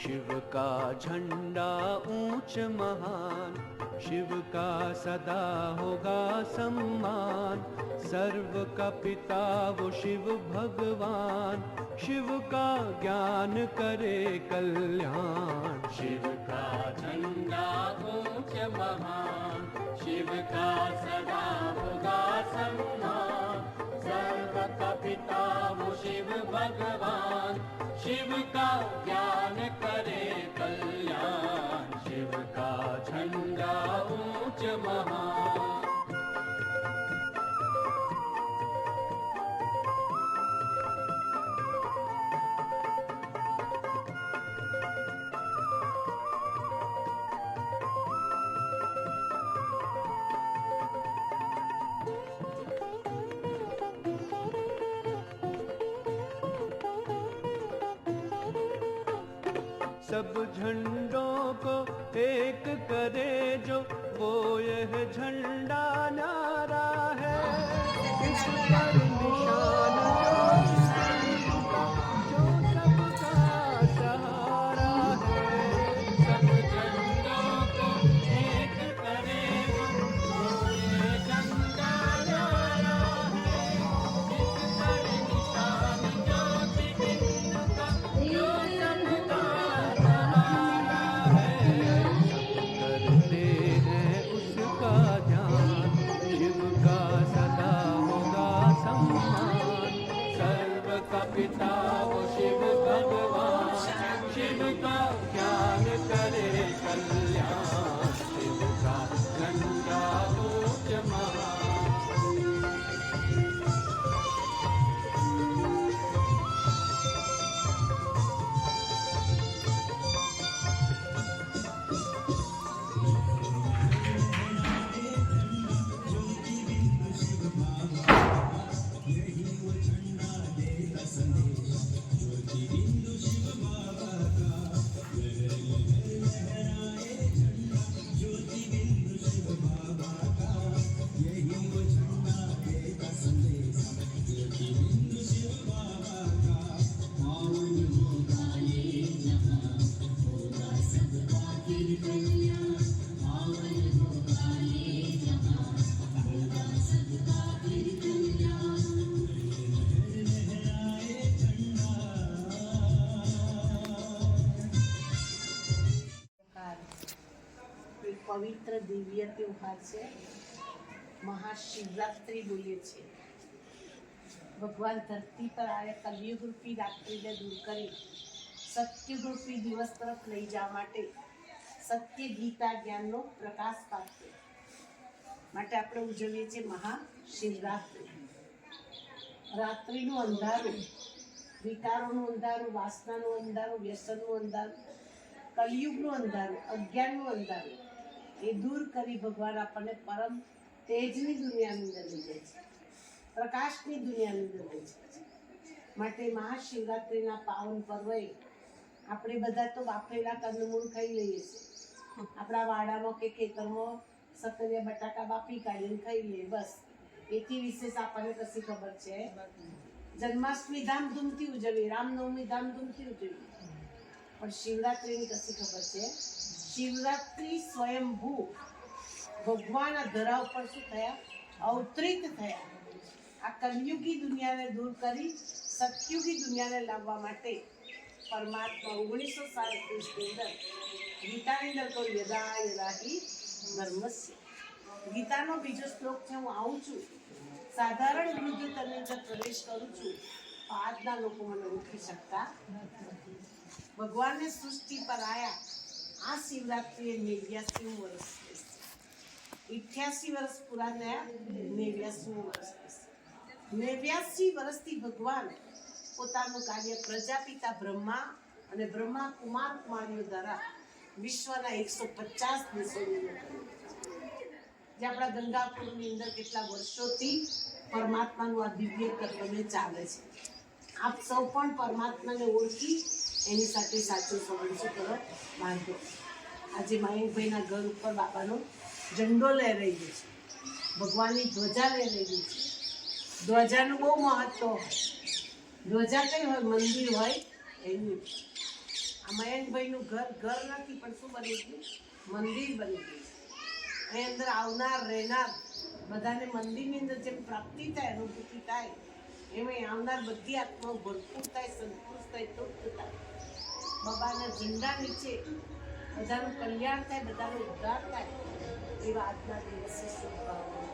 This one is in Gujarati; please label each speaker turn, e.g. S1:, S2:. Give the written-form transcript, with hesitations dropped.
S1: शिव का झंडा ऊंच महान, शिव का सदा होगा सम्मान। सर्व का पिता वो शिव भगवान, शिव का ज्ञान करे कल्याण।
S2: शिव का झंडा ऊंच महान, शिव का सदा होगा सम्मान। सर्व का पिता वो शिव भगवान, शिव का ज्ञान करे कल्याण। शिव का झंडा ऊंच महान।
S1: सब झंडों को एक करे जो, वो यह झंडा न्यारा है। इस पर निशान जो सबका सहारा है।
S2: सब झंडों को एक करे वो ये झंडा न्यारा है। इस पर निशान ज्योति बिंदु का जो सबका
S1: करते हैं उसका ध्यान, शिव का सदा होगा सम्मान।
S2: सर्व का पिता वो शिव भगवान, शिव का ज्ञान करे कल्याण। शिव का झंडा ऊंच महान।
S3: પવિત્ર દિવ્ય તહેવાર છે, મહાશિવરાત્રિ બોલીએ છીએ। ભગવાન ધરતી પર આવ્યા કલયુગ રૂપી રાત્રિને દૂર કરી સત્યુગ રૂપી દિવસ તરફ લઈ જવા માટે સત્ય ગીતા જ્ઞાનનો પ્રકાશ પાડ્યો માટે આપણે ઉજવીએ છીએ મહાશિવરાત્રિ। રાત્રિનું અંધારું, વિકારોનું અંધારું, વાસનાનું અંધારું, વ્યસનનું અંધારું, કલયુગનું અંધારું, અજ્ઞાનનું અંધારું એ દૂર કરી ભગવાન આપણને પરમ તેજની દુનિયાની અંદર લઈ જાય છે, પ્રકાશની દુનિયાની અંદર લઈ જાય છે। માટે મહાશિવરાત્રિના પાવન પર્વે આપણે બધા તો બાફેલા કંદમૂળ ખાઈ લઈએ છીએ, આપણા વાડામાં કે ખેતરમાં સકરિયા બટાકા બાફી કાઢીને ખાઈ લઈએ, બસ એથી વિશેષ આપણને કશી ખબર છે। જન્માષ્ટમી ધામધૂમથી ઉજવીએ, રામનવમી ધામધૂમથી ઉજવીએ, પણ શિવરાત્રિની કશી ખબર છે? શિવરાત્રિ સ્વયંભૂ ભગવાન આ ધરા ઉપર શું થયા? અવતરિત થયા। આ કલયુગી દુનિયાને દૂર કરી સતયુગી દુનિયાને લાવવા માટે પરમાત્મા 1937ની અંદર ગીતાની અંદર કહ્યું યદા યદા હિ ધર્મસ્ય। ગીતાનો બીજો શ્લોક છે, હું આવું છું સાધારણ વૃદ્ધ તને અંદર પ્રવેશ કરું છું, આજના લોકો મને ઓળખી શકતા નથી। ભગવાનને સૃષ્ટિ પર આવ્યા આ શિવરાત્રિએ 89 વર્ષ, 88 વર્ષ પૂરા થયા, 89 વર્ષ, 89 વર્ષથી ભગવાન પોતાનું કાર્ય પ્રજાપિતા બ્રહ્મા અને બ્રહ્મા કુમાર કુમારીઓ દ્વારા વિશ્વના 150 દેશોની અંદર કર્યું। જે આપણા ગંગાપુરની અંદર કેટલા વર્ષોથી પરમાત્માનું આ દિવ્ય કર્તવ્ય ચાલે છે। આપ સૌ પણ પરમાત્માને ઓળખી એની સાથે સાચો સંબંધ શું કરો? બાંધો। આજે મયંકભાઈના ઘર ઉપર બાપાનો ઝંડો લહેરાઈ ગયો છે, ભગવાનની ધ્વજા લહેરાઈ ગઈ છે। ધ્વજાનું બહુ મહત્વ હોય। ધ્વજા કઈ હોય? મંદિર હોય એની। આ મયંકભાઈનું ઘર ઘર નથી પણ શું બની ગયું? મંદિર બની ગયું. એની અંદર આવનાર રહેનાર બધાને મંદિરની અંદર જેમ પ્રાપ્તિ થાય, અનુભૂતિ થાય, એમાં આવનાર બધી આત્માઓ ભરપૂર થાય, સંતોષ થાય, તૃપ્ત થાય. બાબાના ઝંડા નીચે બધાનું કલ્યાણ થાય, બધાનો ઉદ્ધાર થાય, એવા આજના દિવસે શુભભાવના.